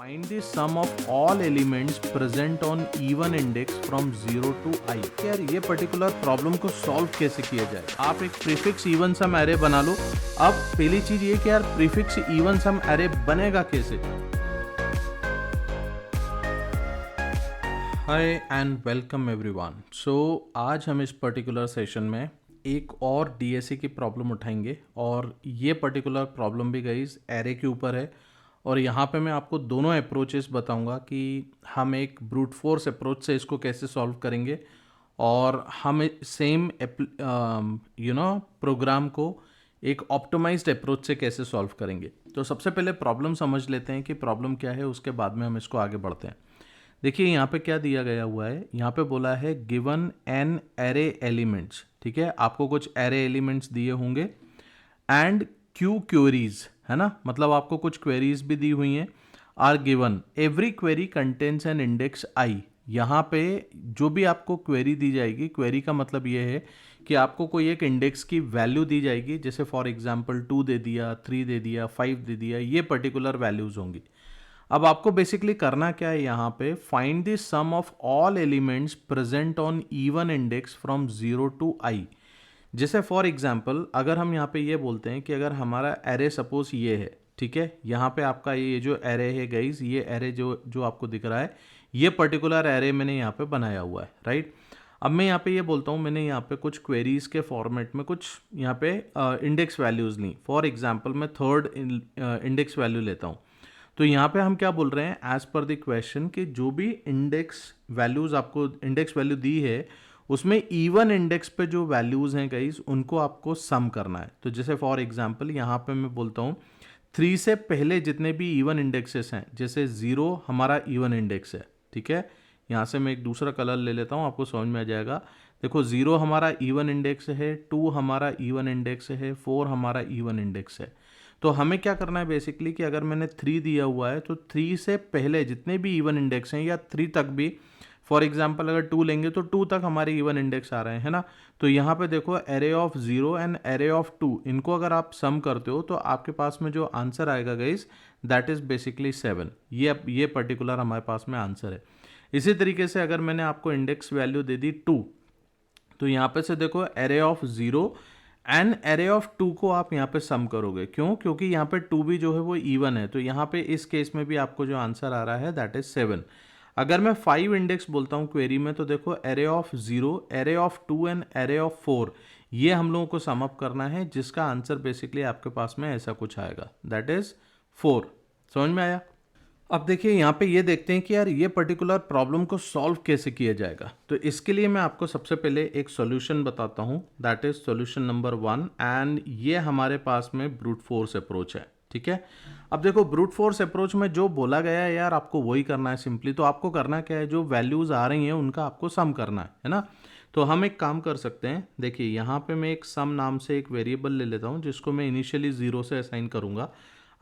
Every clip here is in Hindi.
Find the sum of all elements present on even index from 0 to I। यार ये पर्टिकुलर प्रॉब्लम को सॉल्व कैसे किया जाए। आप एक प्रीफिक्स इवन सम एरे बना लो। अब पहली चीज ये कि यार प्रीफिक्स इवन सम एरे बनेगा कैसे। हाय एंड वेलकम एवरीवन। सो आज हम इस पर्टिकुलर सेशन में एक और डीएससी की प्रॉब्लम उठाएंगे और ये पर्टिकुलर प्रॉब्लम भी गाइस एरे के ऊपर है और यहाँ पे मैं आपको दोनों अप्रोचेस बताऊंगा कि हम एक ब्रूट फोर्स अप्रोच से इसको कैसे सॉल्व करेंगे और हम सेम प्रोग्राम को एक ऑप्टिमाइज्ड अप्रोच से कैसे सॉल्व करेंगे। तो सबसे पहले प्रॉब्लम समझ लेते हैं कि प्रॉब्लम क्या है, उसके बाद में हम इसको आगे बढ़ते हैं। देखिए यहाँ पे क्या दिया गया हुआ है, यहाँ पे बोला है गिवन एन एरे एलिमेंट्स। ठीक है, आपको कुछ एरे एलिमेंट्स दिए होंगे एंड क्यू क्वेरीज, है ना, मतलब आपको कुछ क्वेरीज भी दी हुई हैं। Are given every query contains an index i. यहाँ पे जो भी आपको क्वेरी दी जाएगी, क्वेरी का मतलब ये है कि आपको कोई एक इंडेक्स की वैल्यू दी जाएगी, जैसे फॉर एग्जांपल 2 दे दिया, 3 दे दिया, 5 दे दिया, ये पर्टिकुलर वैल्यूज होंगी। अब आपको बेसिकली करना क्या है, यहाँ पे find the sum of all elements present on even index from 0 to I. जैसे फॉर एग्जांपल अगर हम यहाँ पे ये बोलते हैं कि अगर हमारा एरे सपोज ये है, ठीक है, यहाँ पे आपका ये जो एरे है गाइज, ये एरे जो आपको दिख रहा है, ये पर्टिकुलर एरे मैंने यहाँ पे बनाया हुआ है, राइट। अब मैं यहाँ पे ये बोलता हूँ मैंने यहाँ पे कुछ क्वेरीज के फॉर्मेट में कुछ यहाँ पे इंडेक्स वैल्यूज ली। फॉर एग्जाम्पल मैं थर्ड इंडेक्स वैल्यू लेता हूँ। तो यहाँ पे हम क्या बोल रहे हैं, एज पर द क्वेश्चन कि जो भी इंडेक्स वैल्यूज आपको इंडेक्स वैल्यू दी है उसमें इवन इंडेक्स पे जो वैल्यूज हैं गाइस उनको आपको सम करना है। तो जैसे फॉर एग्जांपल यहाँ पे मैं बोलता हूँ 3 से पहले जितने भी इवन इंडेक्सेस हैं, जैसे 0 हमारा इवन इंडेक्स है, ठीक है। यहाँ से मैं एक दूसरा कलर ले लेता हूँ, आपको समझ में आ जाएगा। देखो 0 हमारा इवन इंडेक्स है, 2 हमारा इवन इंडेक्स है, 4 हमारा इवन इंडेक्स है। तो हमें क्या करना है बेसिकली कि अगर मैंने 3 दिया हुआ है तो 3 से पहले जितने भी इवन इंडेक्स हैं या 3 तक भी, फॉर एग्जाम्पल अगर 2 लेंगे तो 2 तक हमारे इवन इंडेक्स आ रहे हैं, है ना। तो यहाँ पे देखो array of 0 and array of 2, इनको अगर आप सम करते हो तो आपके पास में जो आंसर आएगा गाइस दैट इज बेसिकली 7। ये पर्टिकुलर हमारे पास में आंसर है। इसी तरीके से अगर मैंने आपको इंडेक्स वैल्यू दे दी 2, तो यहाँ पे से देखो array of 0 and array of 2 को आप यहाँ पे सम करोगे। क्यों? क्योंकि यहाँ पे 2 भी जो है वो इवन है, तो यहाँ पे इस केस में भी आपको जो आंसर आ रहा है दैट इज 7। अगर मैं 5 इंडेक्स बोलता हूँ क्वेरी में, तो देखो array of 0, array of 2 and array of 4, ये हम लोगों को सम अप करना है, जिसका आंसर बेसिकली आपके पास में ऐसा कुछ आएगा, दैट इज 4। समझ में आया? अब देखिए यहाँ पे ये देखते हैं कि यार ये पर्टिकुलर प्रॉब्लम को सॉल्व कैसे किया जाएगा। तो इसके लिए मैं आपको सबसे पहले एक सॉल्यूशन बताता हूँ, that is solution number 1, and ये हमारे पास में ब्रूट फोर्स अप्रोच है, ठीक है। अब देखो ब्रूट फोर्स अप्रोच में जो बोला गया है यार आपको वही करना है सिंपली। तो आपको करना क्या है, जो वैल्यूज आ रही हैं उनका आपको सम करना है ना। तो हम एक काम कर सकते हैं, देखिए यहाँ पे मैं एक सम नाम से एक वेरिएबल ले लेता हूँ जिसको मैं इनिशियली 0 से असाइन करूँगा।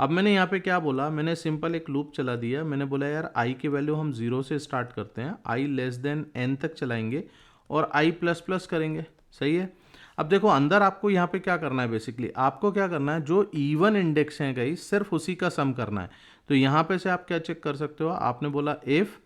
अब मैंने यहाँ पे क्या बोला, मैंने सिंपल एक लूप चला दिया। मैंने बोला यार आई की वैल्यू हम 0 से स्टार्ट करते हैं, आई लेस देन n तक चलाएंगे और आई प्लस प्लस करेंगे, सही है। अब देखो अंदर आपको यहाँ पे क्या करना है, बेसिकली आपको क्या करना है, जो इवन इंडेक्स हैं गाइस सिर्फ उसी का सम करना है। तो यहाँ पे से आप क्या चेक कर सकते हो, आपने बोला इफ़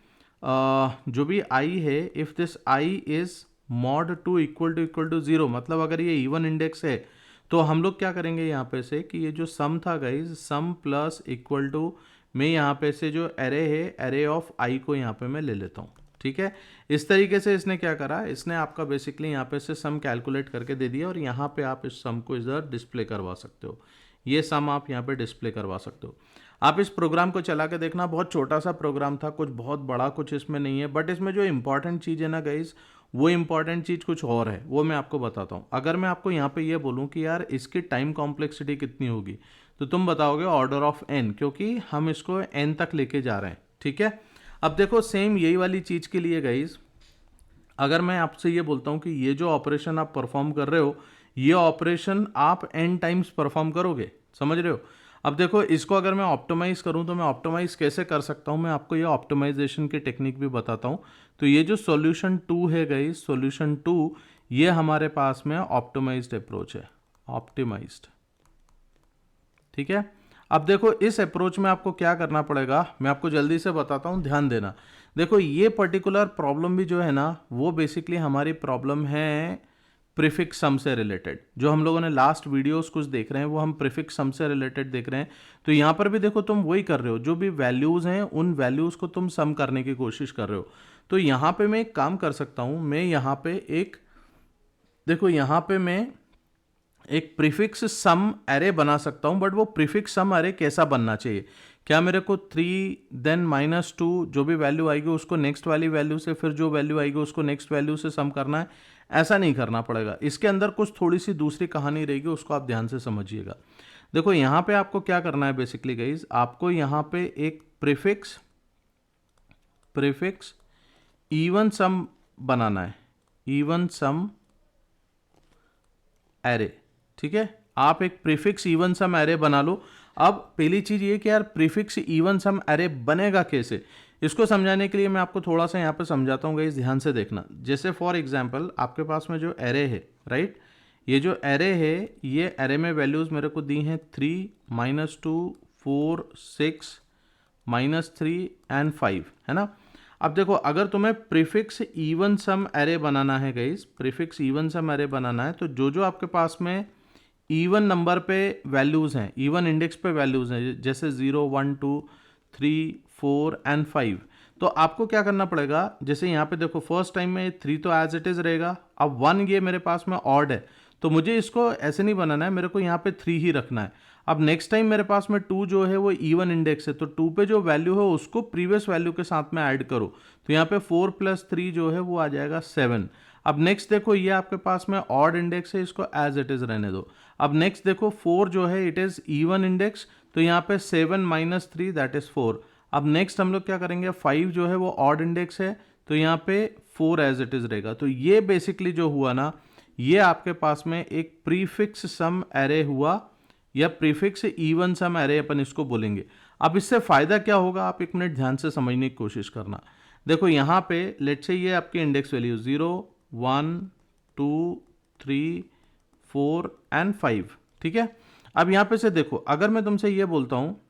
जो भी आई है, if this i is mod 2 equal to 0, मतलब अगर ये इवन इंडेक्स है तो हम लोग क्या करेंगे यहाँ पे से कि ये जो सम था guys, sum plus equal to, मैं यहाँ पे से जो एरे है, एरे ऑफ आई को यहाँ पे मैं ले लेता हूँ, ठीक है। इस तरीके से इसने क्या करा, इसने आपका बेसिकली यहाँ पे से सम कैलकुलेट करके दे दिया और यहाँ पे आप इस सम को इधर डिस्प्ले करवा सकते हो। ये सम आप यहाँ पे डिस्प्ले करवा सकते हो। आप इस प्रोग्राम को चला के देखना, बहुत छोटा सा प्रोग्राम था, कुछ बहुत बड़ा कुछ इसमें नहीं है, बट इसमें जो इंपॉर्टेंट चीज़ है ना गाइज, वो इंपॉर्टेंट चीज़ कुछ और है, वो मैं आपको बताता हूँ। अगर मैं आपको यहाँ पे ये बोलूँ कि यार इसकी टाइम कॉम्प्लेक्सिटी कितनी होगी, तो तुम बताओगे ऑर्डर ऑफ n, क्योंकि हम इसको n तक लेके जा रहे हैं, ठीक है। अब देखो सेम यही वाली चीज़ के लिए गाइज, अगर मैं आपसे ये बोलता हूँ कि ये जो ऑपरेशन आप परफॉर्म कर रहे हो, ये ऑपरेशन आप n टाइम्स परफॉर्म करोगे, समझ रहे हो। अब देखो इसको अगर मैं ऑप्टिमाइज करूं तो मैं ऑप्टिमाइज कैसे कर सकता हूं, मैं आपको ये ऑप्टिमाइजेशन की टेक्निक भी बताता हूं। तो ये जो सॉल्यूशन 2 है गाइस, सॉल्यूशन 2, ये हमारे पास में ऑप्टिमाइज्ड अप्रोच है, ऑप्टिमाइज्ड, ठीक है। अब देखो इस अप्रोच में आपको क्या करना पड़ेगा, मैं आपको जल्दी से बताता हूँ, ध्यान देना। देखो ये पर्टिकुलर प्रॉब्लम भी जो है ना, वो बेसिकली हमारी प्रॉब्लम है प्रीफिक्स सम से रिलेटेड। जो हम लोगों ने लास्ट वीडियोस कुछ देख रहे हैं वो हम प्रीफिक्स सम से रिलेटेड देख रहे हैं। तो यहाँ पर भी देखो तुम वही कर रहे हो, जो भी वैल्यूज़ हैं उन वैल्यूज़ को तुम सम करने की कोशिश कर रहे हो। तो यहाँ पे मैं एक काम कर सकता हूँ, मैं यहाँ पे एक, देखो यहाँ पे मैं एक प्रीफिक्स सम एरे बना सकता हूँ, बट वो प्रीफिक्स सम एरे कैसा बनना चाहिए? क्या मेरे को 3 देन -2 जो भी वैल्यू आएगी उसको नेक्स्ट वाली वैल्यू से, फिर जो वैल्यू आएगी उसको नेक्स्ट वैल्यू से सम करना है? ऐसा नहीं करना पड़ेगा। इसके अंदर कुछ थोड़ी सी दूसरी कहानी रहेगी, उसको आप ध्यान से समझिएगा। देखो यहाँ पे आपको क्या करना है बेसिकली गाइज, आपको यहाँ पे एक प्रीफिक्स इवन सम बनाना है, इवन सम एरे। ठीक है, आप एक प्रीफिक्स इवन सम एरे बना लो। अब पहली चीज ये कि यार प्रीफिक्स इवन सम एरे बनेगा कैसे, इसको समझाने के लिए मैं आपको थोड़ा सा यहाँ पे समझाता हूँ गाइस, ध्यान से देखना। जैसे फॉर एग्जांपल आपके पास में जो एरे है, राइट, ये जो एरे है, ये एरे में वैल्यूज मेरे को दी हैं 3, -2, 4, 6, -3 एंड 5, है ना। अब देखो अगर तुम्हें प्रीफिक्स इवन सम एरे बनाना है guys, prefix even sum array बनाना है, तो जो जो आपके पास में इवन नंबर पे वैल्यूज़ हैं, इवन इंडेक्स पे वैल्यूज़ हैं, जैसे 0, 1, 2, 3, 4 एंड 5, तो आपको क्या करना पड़ेगा, जैसे यहाँ पे देखो फर्स्ट टाइम में 3 तो एज इट इज़ रहेगा। अब 1 ये मेरे पास में ऑड है, तो मुझे इसको ऐसे नहीं बनाना है, मेरे को यहाँ पे 3 ही रखना है। अब नेक्स्ट टाइम मेरे पास में 2 जो है वो इवन इंडेक्स है, तो 2 पे जो वैल्यू है उसको प्रीवियस वैल्यू के साथ में ऐड करो, तो यहाँ पे 4 + 3 जो है वो आ जाएगा 7। अब नेक्स्ट देखो ये आपके पास में ऑड इंडेक्स है, इसको एज इट इज़ रहने दो। अब नेक्स्ट देखो 4 जो है इट इज़ इवन इंडेक्स, तो यहाँ पे 7 - 3 दैट इज़ 4। अब नेक्स्ट हम लोग क्या करेंगे, 5 जो है वो ऑड इंडेक्स है, तो यहाँ पे 4 एज इट इज़ रहेगा। तो ये बेसिकली जो हुआ ना, ये आपके पास में एक प्रीफिक्स सम एरे हुआ, या प्रीफिक्स इवन सम एरे अपन इसको बोलेंगे। अब इससे फ़ायदा क्या होगा, आप एक मिनट ध्यान से समझने की कोशिश करना। देखो यहाँ पे लेट्स से ये आपकी इंडेक्स वैल्यू 0, 1, 2, 3, 4 एंड 5, ठीक है। अब यहाँ पे से देखो, अगर मैं तुमसे ये बोलता हूँ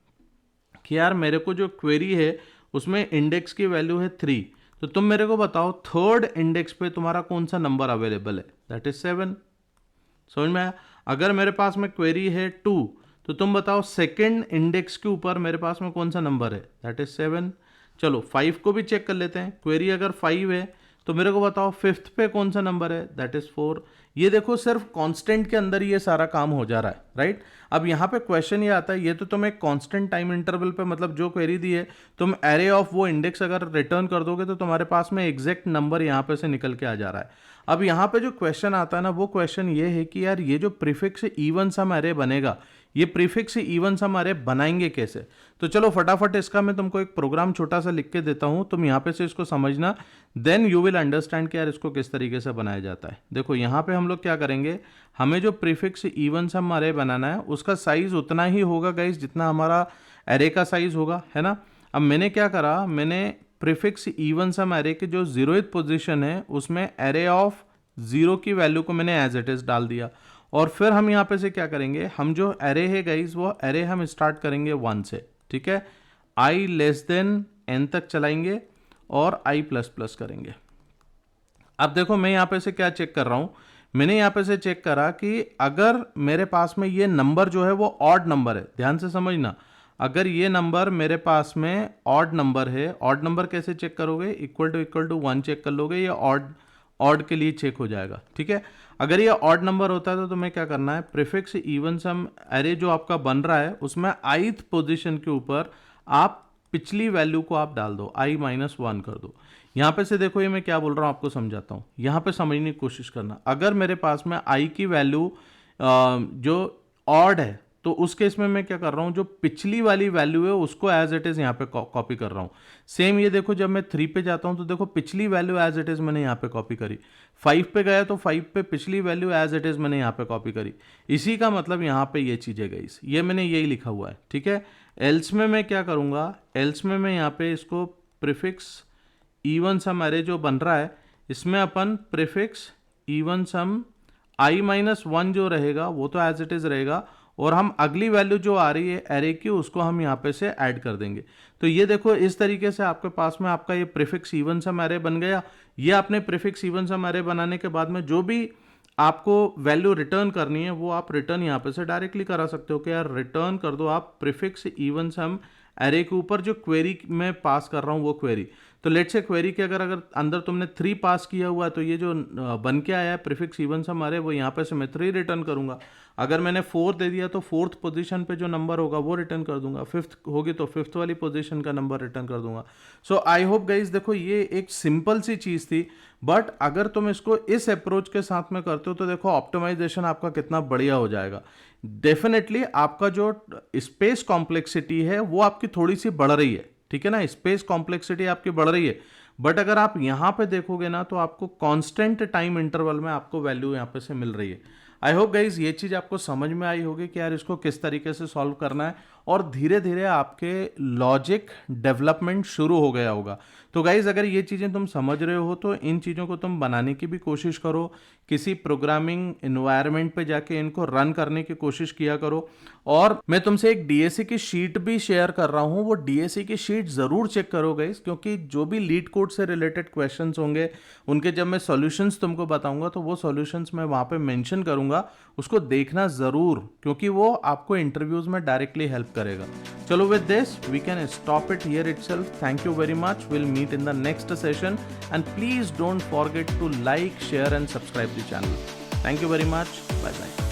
कि यार मेरे को जो क्वेरी है उसमें इंडेक्स की वैल्यू है 3, तो तुम मेरे को बताओ थर्ड इंडेक्स पे तुम्हारा कौन सा नंबर अवेलेबल है, दैट इज 7। समझ में आया? अगर मेरे पास में क्वेरी है 2, तो तुम बताओ सेकंड इंडेक्स के ऊपर मेरे पास में कौन सा नंबर है, दैट इज 7। चलो 5 को भी चेक कर लेते हैं, क्वेरी अगर 5 है तो मेरे को बताओ फिफ्थ पे कौन सा नंबर है, दैट इज 4। ये देखो सिर्फ कांस्टेंट के अंदर ये सारा काम हो जा रहा है, राइट। अब यहाँ पे क्वेश्चन ये आता है, ये तो तुम एक कांस्टेंट टाइम इंटरवल पे, मतलब जो क्वेरी दी है तुम एरे ऑफ वो इंडेक्स अगर रिटर्न कर दोगे तो तुम्हारे पास में एग्जैक्ट नंबर यहाँ पे से निकल के आ जा रहा है। अब यहाँ पे जो क्वेश्चन आता है ना, वो क्वेश्चन ये है कि यार ये जो प्रीफिक्स इवन सम एरे बनेगा, ये प्रीफिक्स इवन सम एरे बनाएंगे कैसे। तो चलो फटाफट इसका मैं तुमको एक प्रोग्राम छोटा सा लिख के देता हूँ, तुम यहाँ पे से इसको समझना, देन यू विल अंडरस्टैंड कि यार इसको किस तरीके से बनाया जाता है। देखो यहाँ पे हम लोग क्या करेंगे, हमें जो प्रीफिक्स इवन सम एरे बनाना है उसका साइज उतना ही होगा गाइस जितना हमारा एरे का साइज होगा, है ना। अब मैंने क्या करा, मैंने प्रीफिक्स इवन सम एरे के जो 0th पोजीशन है उसमें एरे ऑफ 0 की वैल्यू को मैंने एज इट इज डाल दिया, और फिर हम यहाँ पे से क्या करेंगे, हम जो एरे है गाइस वो एरे हम स्टार्ट करेंगे 1 से, ठीक है। i लेस देन n तक चलाएंगे और i++ करेंगे। अब देखो मैं यहाँ पे से क्या चेक कर रहा हूँ, मैंने यहाँ पे से चेक करा कि अगर मेरे पास में ये नंबर जो है वो ऑड नंबर है, ध्यान से समझना, अगर ये नंबर मेरे पास में ऑड नंबर है, ऑड नंबर कैसे चेक करोगे, इक्वल टू 1 चेक कर लोगे, ये ऑड के लिए चेक हो जाएगा, ठीक है। अगर ये ऑड नंबर होता है तो तुम्हें क्या करना है, प्रीफिक्स इवन सम एरे जो आपका बन रहा है उसमें ith पोजीशन के ऊपर आप पिछली वैल्यू को आप डाल दो, i-1 कर दो। यहाँ पे से देखो ये मैं क्या बोल रहा हूँ आपको समझाता हूँ, यहाँ पे समझने की कोशिश करना। अगर मेरे पास में i की वैल्यू जो ऑड है तो उस केस में मैं क्या कर रहा हूँ, जो पिछली वाली वैल्यू है उसको एज इट इज यहाँ पे कॉपी कर रहा हूँ। सेम ये देखो जब मैं 3 पे जाता हूँ तो देखो पिछली वैल्यू एज इट इज मैंने यहाँ पे कॉपी करी, 5 पे गया तो 5 पे पिछली वैल्यू एज इट इज मैंने यहाँ पे कॉपी करी। इसी का मतलब यहाँ पे ये चीज़ें गई, ये मैंने यही लिखा हुआ है, ठीक है। एल्स में मैं क्या करूँगा, एल्स में मैं यहाँ पे इसको प्रीफिक्स इवन सम एरे जो बन रहा है इसमें अपन प्रीफिक्स इवन सम i-1 जो रहेगा वो तो एज इट इज रहेगा, और हम अगली वैल्यू जो आ रही है एरे की उसको हम यहाँ पे से ऐड कर देंगे। तो ये देखो इस तरीके से आपके पास में आपका ये प्रीफिक्स इवन सम एरे बन गया। ये आपने प्रीफिक्स इवन सम एरे बनाने के बाद में जो भी आपको वैल्यू रिटर्न करनी है वो आप रिटर्न यहाँ पे से डायरेक्टली करा सकते हो कि यार रिटर्न कर दो आप प्रीफिक्स इवन सम एरे के ऊपर जो क्वेरी में पास कर रहा हूँ वो क्वेरी। तो लेट से क्वेरी के अगर अंदर तुमने 3 पास किया हुआ है तो ये जो बन के आया है प्रीफिक्स इवन सम एरे वो यहाँ पे से मैं 3 रिटर्न करूंगा। अगर मैंने 4 दे दिया तो 4th पोजीशन पे जो नंबर होगा वो रिटर्न कर दूंगा, 5th होगी तो 5th वाली पोजीशन का नंबर रिटर्न कर दूंगा। सो आई होप गाइज देखो ये एक सिंपल सी चीज़ थी, बट अगर तुम इसको इस अप्रोच के साथ में करते हो तो देखो ऑप्टिमाइजेशन आपका कितना बढ़िया हो जाएगा। डेफिनेटली आपका जो स्पेस कॉम्प्लेक्सिटी है वो आपकी थोड़ी सी बढ़ रही है, ठीक है ना, स्पेस कॉम्प्लेक्सिटी आपकी बढ़ रही है, बट अगर आप यहां पे देखोगे ना तो आपको कांस्टेंट टाइम इंटरवल में आपको वैल्यू यहां पे से मिल रही है। आई होप गाइज ये चीज़ आपको समझ में आई होगी कि यार इसको किस तरीके से सॉल्व करना है, और धीरे धीरे आपके लॉजिक डेवलपमेंट शुरू हो गया होगा। तो गाइज अगर ये चीज़ें तुम समझ रहे हो तो इन चीज़ों को तुम बनाने की भी कोशिश करो, किसी प्रोग्रामिंग इन्वायरमेंट पे जाके इनको रन करने की कोशिश किया करो। और मैं तुमसे एक डीएससी की शीट भी शेयर कर रहा हूँ, वो डीएससी की शीट ज़रूर चेक करो गाइज, क्योंकि जो भी लीड कोड से रिलेटेड क्वेश्चंस होंगे उनके जब मैं सॉल्यूशंस तुमको बताऊंगा तो वो सॉल्यूशंस मैं वहाँ पे मेंशन करूँगा, उसको देखना ज़रूर, क्योंकि वो आपको इंटरव्यूज़ में डायरेक्टली हेल्प करेगा। चलो with this we can stop it here itself. Thank you very much, will meet in the next session, and please don't forget to like, share and subscribe the channel. Thank you very much. Bye bye.